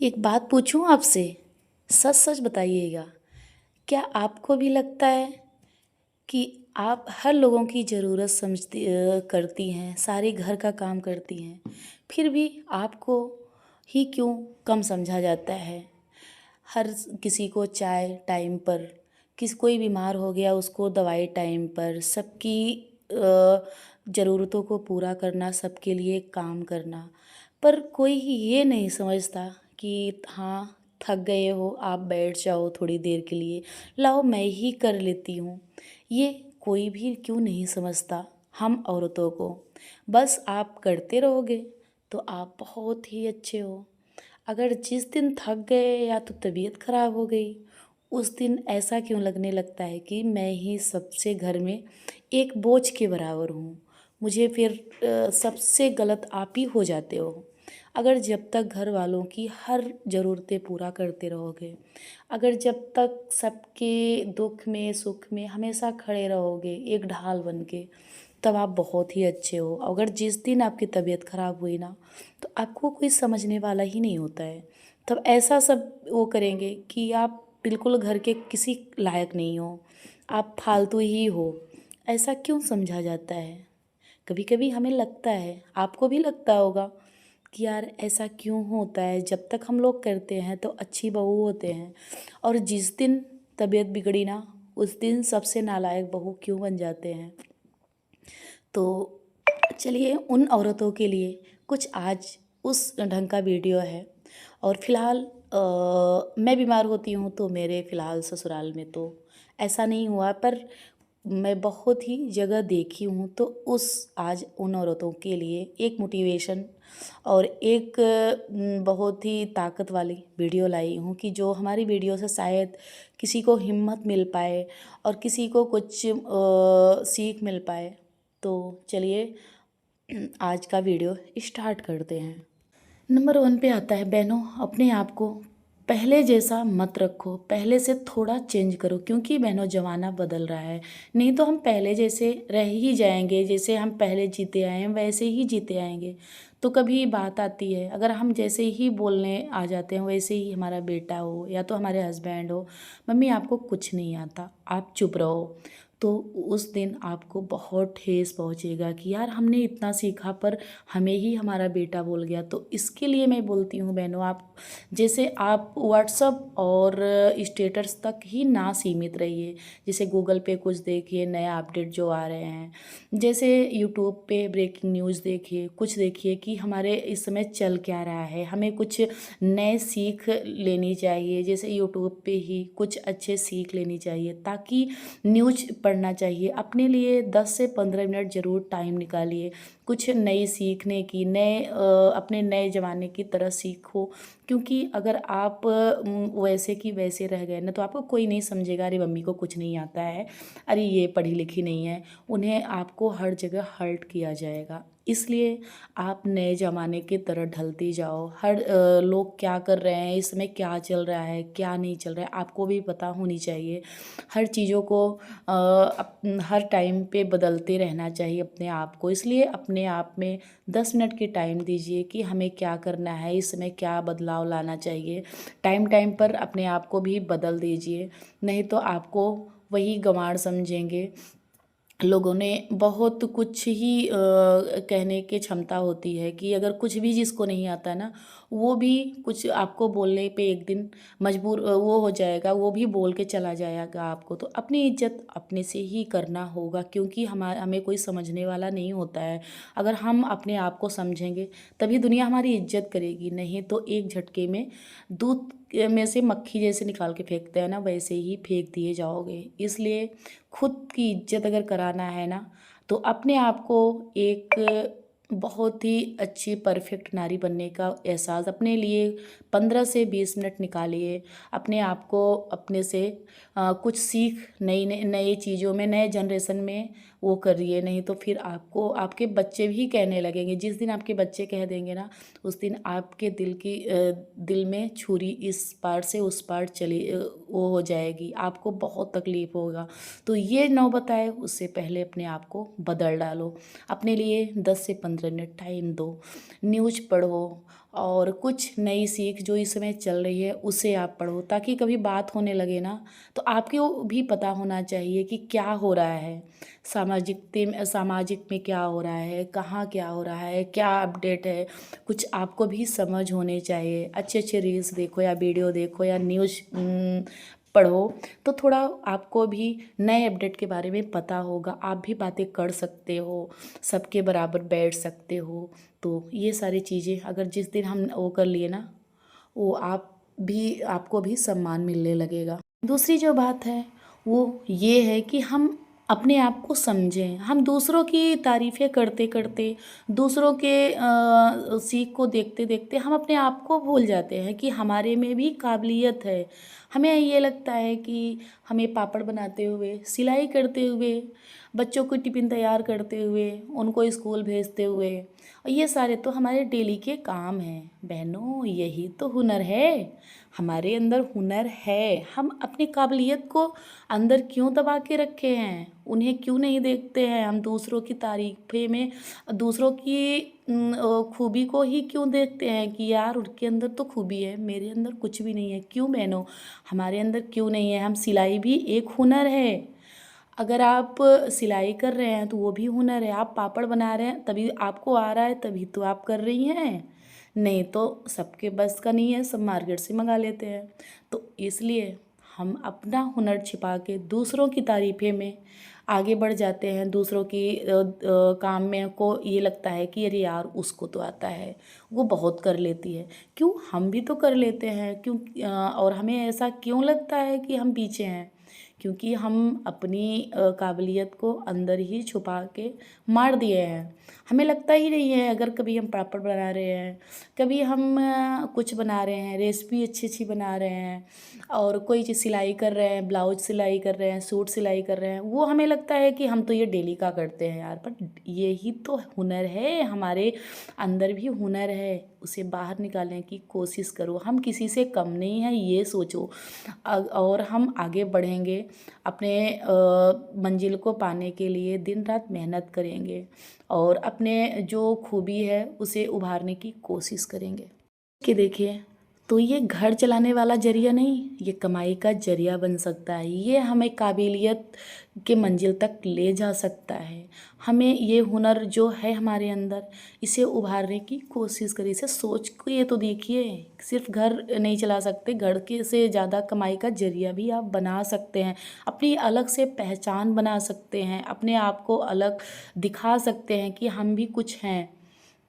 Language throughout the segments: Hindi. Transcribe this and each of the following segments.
एक बात पूछूं आपसे। सच सच बताइएगा। क्या आपको भी लगता है कि आप हर लोगों की ज़रूरत करती हैं, सारे घर का काम करती हैं, फिर भी आपको ही क्यों कम समझा जाता है? हर किसी को चाय टाइम पर, कोई बीमार हो गया उसको दवाई टाइम पर, सबकी ज़रूरतों को पूरा करना, सबके लिए काम करना। पर कोई ये नहीं समझता कि हाँ, थक गए हो आप बैठ जाओ थोड़ी देर के लिए, लाओ मैं ही कर लेती हूँ। ये कोई भी क्यों नहीं समझता हम औरतों को। बस आप करते रहोगे तो आप बहुत ही अच्छे हो। अगर जिस दिन थक गए या तो तबीयत खराब हो गई, उस दिन ऐसा क्यों लगने लगता है कि मैं ही सबसे घर में एक बोझ के बराबर हूँ। मुझे फिर सबसे गलत आप ही हो जाते हो। अगर जब तक घर वालों की हर ज़रूरतें पूरा करते रहोगे, अगर जब तक सबके दुख में सुख में हमेशा खड़े रहोगे एक ढाल बन के, तब आप बहुत ही अच्छे हो। अगर जिस दिन आपकी तबीयत खराब हुई ना, तो आपको कोई समझने वाला ही नहीं होता है। तब ऐसा सब वो करेंगे कि आप बिल्कुल घर के किसी लायक नहीं हो, आप फालतू ही हो। ऐसा क्यों समझा जाता है? कभी कभी हमें लगता है, आपको भी लगता होगा कि यार ऐसा क्यों होता है, जब तक हम लोग करते हैं तो अच्छी बहू होते हैं, और जिस दिन तबीयत बिगड़ी ना, उस दिन सबसे नालायक बहू क्यों बन जाते हैं। तो चलिए उन औरतों के लिए कुछ आज उस ढंग का वीडियो है। और फिलहाल मैं बीमार होती हूँ तो मेरे फ़िलहाल ससुराल में तो ऐसा नहीं हुआ, पर मैं बहुत ही जगह देखी हूँ। तो उस आज उन औरतों के लिए एक मोटिवेशन और एक बहुत ही ताकत वाली वीडियो लाई हूँ कि जो हमारी वीडियो से शायद किसी को हिम्मत मिल पाए और किसी को कुछ सीख मिल पाए। तो चलिए आज का वीडियो स्टार्ट करते हैं। नंबर 1 पे आता है, बहनों अपने आप को पहले जैसा मत रखो, पहले से थोड़ा चेंज करो, क्योंकि बहनों ज़माना बदल रहा है। नहीं तो हम पहले जैसे रह ही जाएंगे, जैसे हम पहले जीते आए हैं वैसे ही जीते आएंगे। तो कभी बात आती है, अगर हम जैसे ही बोलने आ जाते हैं, वैसे ही हमारा बेटा हो या तो हमारे हस्बैंड हो, मम्मी आपको कुछ नहीं आता आप चुप रहो, तो उस दिन आपको बहुत ठेस पहुंचेगा कि यार हमने इतना सीखा पर हमें ही हमारा बेटा बोल गया। तो इसके लिए मैं बोलती हूँ बहनों, आप जैसे आप व्हाट्सअप और स्टेटस तक ही ना सीमित रहिए। जैसे गूगल पे कुछ देखिए, नया अपडेट जो आ रहे हैं, जैसे यूट्यूब पे ब्रेकिंग न्यूज़ देखिए, कुछ देखिए कि हमारे इस समय चल क्या रहा है, हमें कुछ नए सीख लेनी चाहिए। जैसे यूट्यूब पे ही कुछ अच्छे सीख लेनी चाहिए, ताकि न्यूज पढ़ना चाहिए अपने लिए। 10 से 15 मिनट ज़रूर टाइम निकालिए कुछ नई सीखने की, अपने नए ज़माने की तरह सीखो। क्योंकि अगर आप वैसे की वैसे रह गए ना, तो आपको कोई नहीं समझेगा, अरे मम्मी को कुछ नहीं आता है, अरे ये पढ़ी लिखी नहीं है। उन्हें आपको हर जगह हर्ट किया जाएगा। इसलिए आप नए ज़माने की तरह ढलती जाओ। हर लोग क्या कर रहे हैं इस समय, क्या चल रहा है क्या नहीं चल रहा है, आपको भी पता होनी चाहिए। हर चीज़ों को हर टाइम पे बदलते रहना चाहिए अपने आप को। इसलिए अपने आप में 10 मिनट की टाइम दीजिए कि हमें क्या करना है, इस समय क्या बदलाव लाना चाहिए। टाइम टाइम पर अपने आप को भी बदल दीजिए, नहीं तो आपको वही गंवार समझेंगे। लोगों ने बहुत कुछ ही कहने की क्षमता होती है कि अगर कुछ भी जिसको नहीं आता ना, वो भी कुछ आपको बोलने पे एक दिन मजबूर वो हो जाएगा, वो भी बोल के चला जाएगा आपको। तो अपनी इज्जत अपने से ही करना होगा, क्योंकि हमें कोई समझने वाला नहीं होता है। अगर हम अपने आप को समझेंगे तभी दुनिया हमारी इज्जत करेगी, नहीं तो एक झटके में दूध में से मक्खी जैसे निकाल के फेंकते हैं ना, वैसे ही फेंक दिए जाओगे। इसलिए खुद की इज्जत अगर कराना है ना, तो अपने आप को एक बहुत ही अच्छी परफेक्ट नारी बनने का एहसास अपने लिए 15 से 20 मिनट निकालिए। अपने आप को अपने से कुछ सीख नई नई नई चीज़ों में, नए जनरेशन में वो करिए। नहीं तो फिर आपको आपके बच्चे भी कहने लगेंगे। जिस दिन आपके बच्चे कह देंगे ना, उस दिन आपके दिल में छुरी इस पार से उस पार वो हो जाएगी, आपको बहुत तकलीफ होगा। तो ये नौबत आए उससे पहले अपने आप को बदल डालो। अपने लिए 10 से 15 मिनट टाइम दो, न्यूज़ पढ़ो, और कुछ नई सीख जो इस समय चल रही है उसे आप पढ़ो, ताकि कभी बात होने लगे ना तो आपको भी पता होना चाहिए कि क्या हो रहा है, सामाजिक में क्या हो रहा है, कहाँ क्या हो रहा है, क्या अपडेट है। कुछ आपको भी समझ होने चाहिए। अच्छे अच्छे रील्स देखो या वीडियो देखो या न्यूज़ पढ़ो, तो थोड़ा आपको भी नए अपडेट के बारे में पता होगा, आप भी बातें कर सकते हो, सबके बराबर बैठ सकते हो। तो ये सारी चीज़ें अगर जिस दिन हम वो कर लिए ना, वो आपको भी सम्मान मिलने लगेगा। दूसरी जो बात है वो ये है कि हम अपने आप को समझें। हम दूसरों की तारीफ़ें करते करते, दूसरों के सीख को देखते देखते हम अपने आप को भूल जाते हैं कि हमारे में भी काबिलियत है। हमें ये लगता है कि हमें पापड़ बनाते हुए, सिलाई करते हुए, बच्चों को टिफ़िन तैयार करते हुए, उनको स्कूल भेजते हुए, और ये सारे तो हमारे डेली के काम हैं। बहनों, यही तो हुनर है। हमारे अंदर हुनर है। हम अपनी काबिलियत को अंदर क्यों दबा के रखे हैं? उन्हें क्यों नहीं देखते हैं? हम दूसरों की तारीफ़ें में दूसरों की खूबी को ही क्यों देखते हैं कि यार उनके अंदर तो खूबी है, मेरे अंदर कुछ भी नहीं है। क्यों बहनों, हमारे अंदर क्यों नहीं है? हम सिलाई भी एक हुनर है। अगर आप सिलाई कर रहे हैं तो वो भी हुनर है। आप पापड़ बना रहे हैं तभी आपको आ रहा है, तभी तो आप कर रही हैं। नहीं तो सबके बस का नहीं है, सब मार्केट से मंगा लेते हैं। तो इसलिए हम अपना हुनर छिपा के दूसरों की तारीफ़ें में आगे बढ़ जाते हैं। दूसरों की काम में को ये लगता है कि अरे यार उसको तो आता है, वो बहुत कर लेती है। क्यों, हम भी तो कर लेते हैं। क्यों और हमें ऐसा क्यों लगता है कि हम पीछे हैं? क्योंकि हम अपनी काबिलियत को अंदर ही छुपा के मार दिए हैं। हमें लगता ही नहीं है। अगर कभी हम पापड़ बना रहे हैं, कभी हम कुछ बना रहे हैं, रेसिपी अच्छी अच्छी बना रहे हैं, और कोई चीज़ सिलाई कर रहे हैं, ब्लाउज सिलाई कर रहे हैं, सूट सिलाई कर रहे हैं, वो हमें लगता है कि हम तो ये डेली का करते हैं यार। पर यही तो हुनर है, हमारे अंदर भी हुनर है। उसे बाहर निकालने की कोशिश करो। हम किसी से कम नहीं हैं, ये सोचो। और हम आगे बढ़ेंगे, अपने मंजिल को पाने के लिए दिन रात मेहनत करेंगे, और अपने जो खूबी है उसे उभारने की कोशिश करेंगे। कि देखिए, तो ये घर चलाने वाला जरिया नहीं, ये कमाई का जरिया बन सकता है। ये हमें काबिलियत के मंजिल तक ले जा सकता है। हमें ये हुनर जो है हमारे अंदर, इसे उभारने की कोशिश करिए। इसे सोच के ये तो देखिए, सिर्फ घर नहीं चला सकते, घर के से ज़्यादा कमाई का जरिया भी आप बना सकते हैं। अपनी अलग से पहचान बना सकते हैं, अपने आप को अलग दिखा सकते हैं कि हम भी कुछ हैं।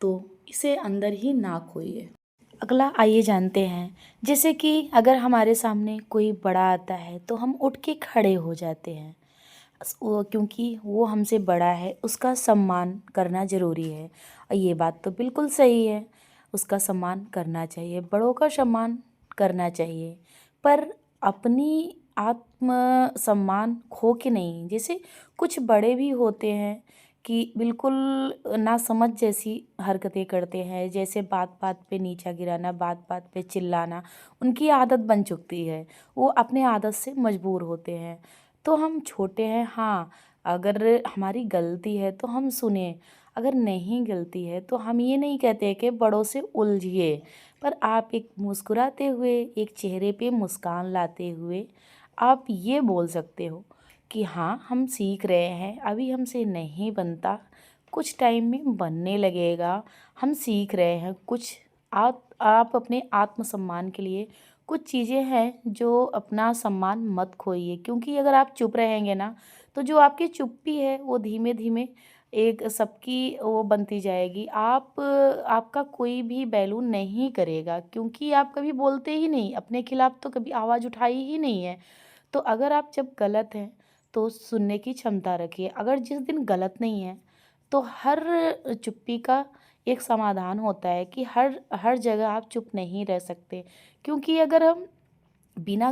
तो इसे अंदर ही ना खोइए। अगला आइए जानते हैं, जैसे कि अगर हमारे सामने कोई बड़ा आता है तो हम उठ के खड़े हो जाते हैं। क्योंकि वो हमसे बड़ा है, उसका सम्मान करना ज़रूरी है। और ये बात तो बिल्कुल सही है, उसका सम्मान करना चाहिए, बड़ों का सम्मान करना चाहिए। पर अपनी आत्म सम्मान खो के नहीं। जैसे कुछ बड़े भी होते हैं कि बिल्कुल नासमझ जैसी हरकतें करते हैं, जैसे बात बात पे नीचा गिराना, बात बात पे चिल्लाना, उनकी आदत बन चुकी है। वो अपने आदत से मजबूर होते हैं। तो हम छोटे हैं, हाँ, अगर हमारी गलती है तो हम सुने, अगर नहीं गलती है तो हम ये नहीं कहते कि बड़ों से उलझिए। पर आप एक मुस्कुराते हुए, एक चेहरे पे मुस्कान लाते हुए आप ये बोल सकते हो कि हाँ, हम सीख रहे हैं, अभी हमसे नहीं बनता, कुछ टाइम में बनने लगेगा, हम सीख रहे हैं कुछ। आप अपने आत्मसम्मान के लिए कुछ चीज़ें हैं जो अपना सम्मान मत खोइए। क्योंकि अगर आप चुप रहेंगे ना, तो जो आपकी चुप्पी है वो धीमे धीमे एक सबकी वो बनती जाएगी। आपका कोई भी वैल्यू नहीं करेगा, क्योंकि आप कभी बोलते ही नहीं, अपने खिलाफ तो कभी आवाज़ उठाई ही नहीं है। तो अगर आप जब गलत हैं तो सुनने की क्षमता रखिए। अगर जिस दिन गलत नहीं है तो हर चुप्पी का एक समाधान होता है कि हर हर जगह आप चुप नहीं रह सकते। क्योंकि अगर हम बिना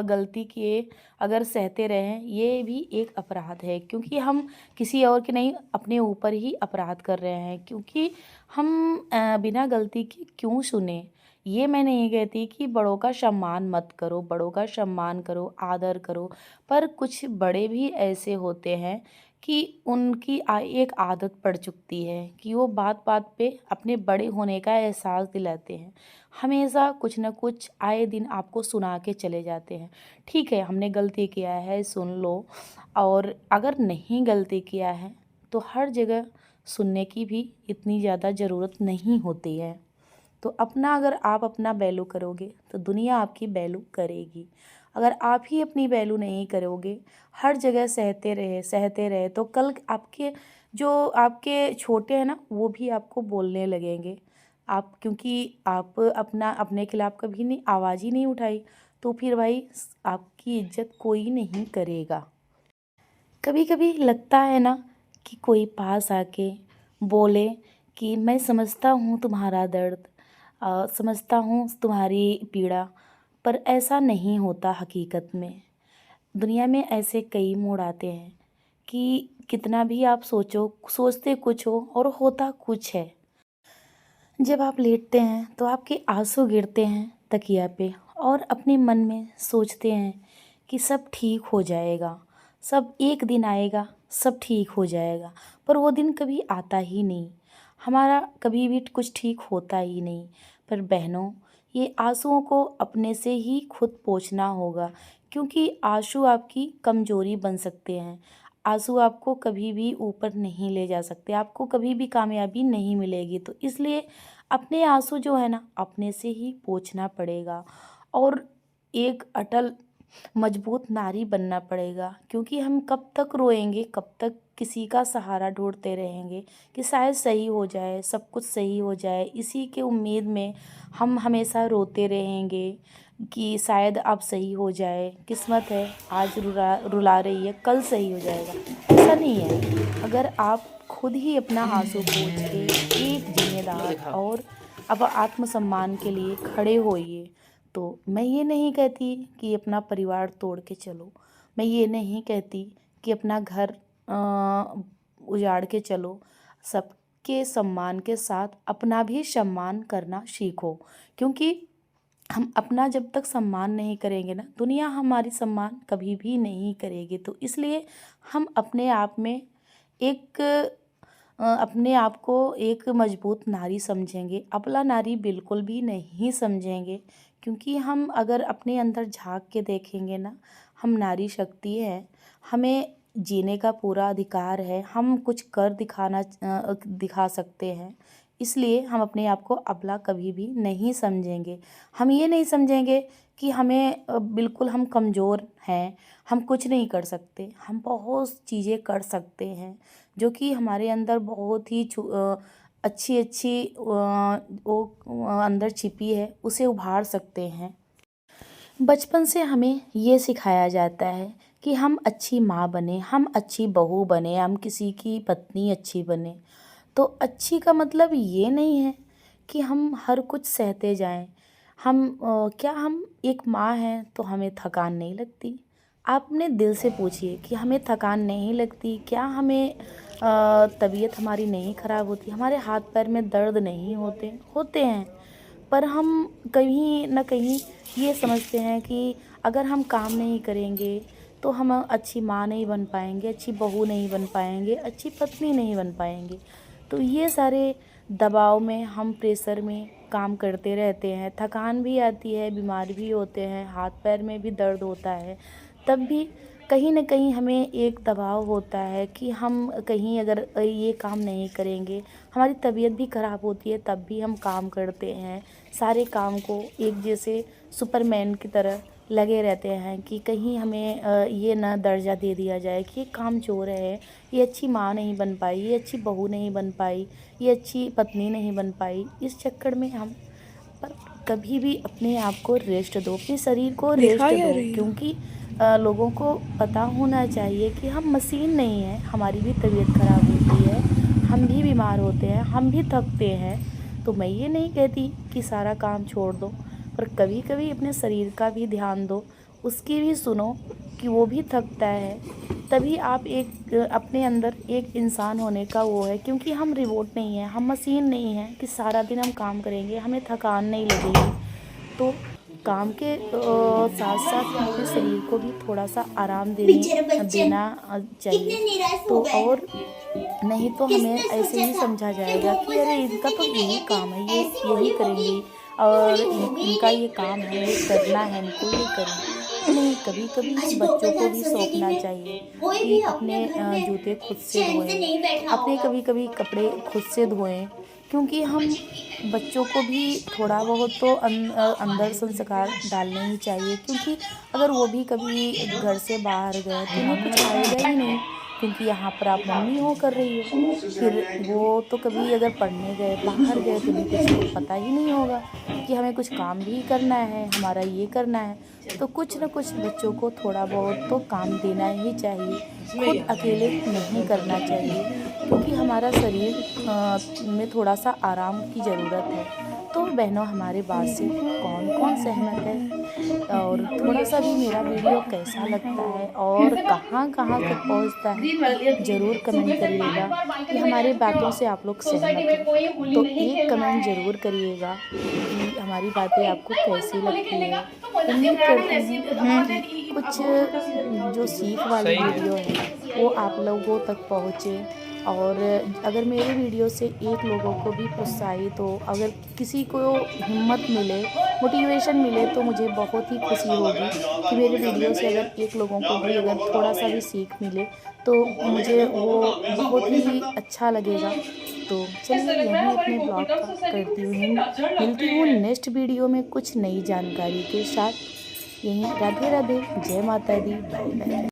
गलती किए अगर सहते रहें, ये भी एक अपराध है। क्योंकि हम किसी और के नहीं, अपने ऊपर ही अपराध कर रहे हैं। क्योंकि हम बिना गलती के क्यों सुने। ये मैं नहीं कहती कि बड़ों का सम्मान मत करो, बड़ों का सम्मान करो, आदर करो। पर कुछ बड़े भी ऐसे होते हैं कि उनकी एक आदत पड़ चुकती है कि वो बात बात पे अपने बड़े होने का एहसास दिलाते हैं। हमेशा कुछ न कुछ आए दिन आपको सुना के चले जाते हैं। ठीक है, हमने गलती किया है, सुन लो। और अगर नहीं गलती किया है तो हर जगह सुनने की भी इतनी ज़्यादा ज़रूरत नहीं होती है। तो अपना अगर आप अपना वैल्यू करोगे तो दुनिया आपकी वैल्यू करेगी। अगर आप ही अपनी वैल्यू नहीं करोगे, हर जगह सहते रहे तो कल आपके जो आपके छोटे हैं ना, वो भी आपको बोलने लगेंगे। आप क्योंकि आप अपना अपने खिलाफ कभी नहीं आवाज़ ही नहीं उठाई, तो फिर भाई आपकी इज्जत कोई नहीं करेगा। कभी कभी लगता है ना कि कोई पास आके बोले कि मैं समझता हूँ तुम्हारा दर्द, समझता हूँ तुम्हारी पीड़ा। पर ऐसा नहीं होता हकीकत में। दुनिया में ऐसे कई मोड़ आते हैं कि कितना भी आप सोचते कुछ हो और होता कुछ है। जब आप लेटते हैं तो आपके आंसू गिरते हैं तकिया पे, और अपने मन में सोचते हैं कि सब ठीक हो जाएगा, सब एक दिन आएगा, सब ठीक हो जाएगा। पर वो दिन कभी आता ही नहीं, हमारा कभी भी कुछ ठीक होता ही नहीं। पर बहनों, ये आंसुओं को अपने से ही खुद पोंछना होगा, क्योंकि आंसू आपकी कमजोरी बन सकते हैं। आंसू आपको कभी भी ऊपर नहीं ले जा सकते, आपको कभी भी कामयाबी नहीं मिलेगी। तो इसलिए अपने आंसू जो है ना, अपने से ही पोंछना पड़ेगा और एक अटल मजबूत नारी बनना पड़ेगा। क्योंकि हम कब तक रोएंगे, कब तक किसी का सहारा ढूंढते रहेंगे कि शायद सही हो जाए, सब कुछ सही हो जाए। इसी के उम्मीद में हम हमेशा रोते रहेंगे कि शायद अब सही हो जाए, किस्मत है आज रुला रही है, कल सही हो जाएगा। ऐसा नहीं है। अगर आप खुद ही अपना आंसू पोंछ के एक जिम्मेदार और अब आत्मसम्मान के लिए खड़े होइए, तो मैं ये नहीं कहती कि अपना परिवार तोड़ के चलो, मैं ये नहीं कहती कि अपना घर उजाड़ के चलो। सबके सम्मान के साथ अपना भी सम्मान करना सीखो, क्योंकि हम अपना जब तक सम्मान नहीं करेंगे ना, दुनिया हमारी सम्मान कभी भी नहीं करेगी। तो इसलिए हम अपने आप में एक अपने आप को एक मजबूत नारी समझेंगे, अबला नारी बिल्कुल भी नहीं समझेंगे। क्योंकि हम अगर अपने अंदर झांक के देखेंगे ना, हम नारी शक्ति है, हमें जीने का पूरा अधिकार है, हम कुछ कर दिखा सकते हैं। इसलिए हम अपने आप को अबला कभी भी नहीं समझेंगे। हम ये नहीं समझेंगे कि हमें बिल्कुल हम कमज़ोर हैं, हम कुछ नहीं कर सकते। हम बहुत चीज़ें कर सकते हैं जो कि हमारे अंदर बहुत ही अच्छी अच्छी वो अंदर छिपी है, उसे उभार सकते हैं। बचपन से हमें ये सिखाया जाता है कि हम अच्छी माँ बने, हम अच्छी बहू बने, हम किसी की पत्नी अच्छी बने। तो अच्छी का मतलब ये नहीं है कि हम हर कुछ सहते जाएं। क्या हम एक माँ हैं तो हमें थकान नहीं लगती? आप अपने दिल से पूछिए कि हमें थकान नहीं लगती क्या? हमें तबीयत हमारी नहीं ख़राब होती? हमारे हाथ पैर में दर्द नहीं होते? होते हैं। पर हम कहीं न कहीं ये समझते हैं कि अगर हम काम नहीं करेंगे तो हम अच्छी माँ नहीं बन पाएंगे, अच्छी बहू नहीं बन पाएंगे, अच्छी पत्नी नहीं बन पाएंगे। तो ये सारे दबाव में, हम प्रेशर में काम करते रहते हैं, थकान भी आती है, बीमार भी होते हैं, हाथ पैर में भी दर्द होता है। तब भी कहीं न कहीं हमें एक दबाव होता है कि हम कहीं अगर ये काम नहीं करेंगे, हमारी तबीयत भी ख़राब होती है तब भी हम काम करते हैं। सारे काम को एक जैसे सुपरमैन की तरह लगे रहते हैं कि कहीं हमें ये ना दर्जा दे दिया जाए कि ये कामचोर है, ये अच्छी माँ नहीं बन पाई, ये अच्छी बहू नहीं बन पाई, ये अच्छी पत्नी नहीं बन पाई। इस चक्कर में हम पर कभी भी अपने आप को रेस्ट दो, अपने शरीर को रेस्ट दो। क्योंकि लोगों को पता होना चाहिए कि हम मशीन नहीं हैं, हमारी भी तबीयत ख़राब होती है, हम भी बीमार होते हैं, हम भी थकते हैं। तो मैं ये नहीं कहती कि सारा काम छोड़ दो, पर कभी कभी अपने शरीर का भी ध्यान दो, उसकी भी सुनो कि वो भी थकता है। तभी आप एक अपने अंदर एक इंसान होने का वो है। क्योंकि हम रिबोट नहीं हैं, हम मशीन नहीं हैं कि सारा दिन हम काम करेंगे हमें थकान नहीं लगेगी। तो काम के साथ साथ अपने शरीर को भी थोड़ा सा आराम देना चाहिए। तो और नहीं तो हमें ऐसे ही समझा जाएगा कि अरे इनका तो यही काम है, ये यही करेंगी और इनका ये काम है, ये करना है इनको, ये करें। नहीं, कभी कभी बच्चों को भी सौंपना चाहिए कि अपने जूते खुद से धोएं, अपने कभी कभी कपड़े खुद से धोएं, क्योंकि हम बच्चों को भी थोड़ा बहुत तो अंदर संस्कार डालने ही चाहिए, क्योंकि अगर वो भी कभी घर से बाहर गए तो उन्हें कुछ आएगा ही नहीं, क्योंकि यहाँ पर आप मम्मी हो कर रही हो। फिर वो तो कभी अगर पढ़ने गए बाहर गए तो उन्हें कुछ तो पता ही नहीं होगा कि हमें कुछ काम भी करना है, हमारा ये करना है। तो कुछ न कुछ बच्चों को थोड़ा बहुत तो काम देना ही चाहिए, खुद अकेले नहीं करना चाहिए, क्योंकि हमारा शरीर में थोड़ा सा आराम की ज़रूरत है। तो बहनों, हमारे बात से कौन कौन सहमत है और थोड़ा सा भी मेरा वीडियो कैसा लगता है और कहाँ कहाँ तक पहुँचता है, ज़रूर कमेंट करिएगा कि हमारी बातों से आप लोग सहमत हैं। तो एक कमेंट ज़रूर करिएगा कि हमारी बातें आपको कैसी लगती है। उम्मीद करती हूँ कि कुछ जो सीख वाली वीडियो है वो आप लोगों तक पहुँचे, और अगर मेरे वीडियो से एक लोगों को भी प्रोत्साहित हो, अगर किसी को हिम्मत मिले, मोटिवेशन मिले, तो मुझे बहुत ही खुशी होगी कि मेरे वीडियो से अगर एक लोगों को भी अगर थोड़ा सा भी सीख मिले तो मुझे वो बहुत ही अच्छा लगेगा। तो चलिए यहीं अपने ब्लॉग का करती हूँ, मिलती हूँ नेक्स्ट वीडियो में कुछ नई जानकारी के साथ। यहीं राधे राधे, जय माता दी, बाय बाय।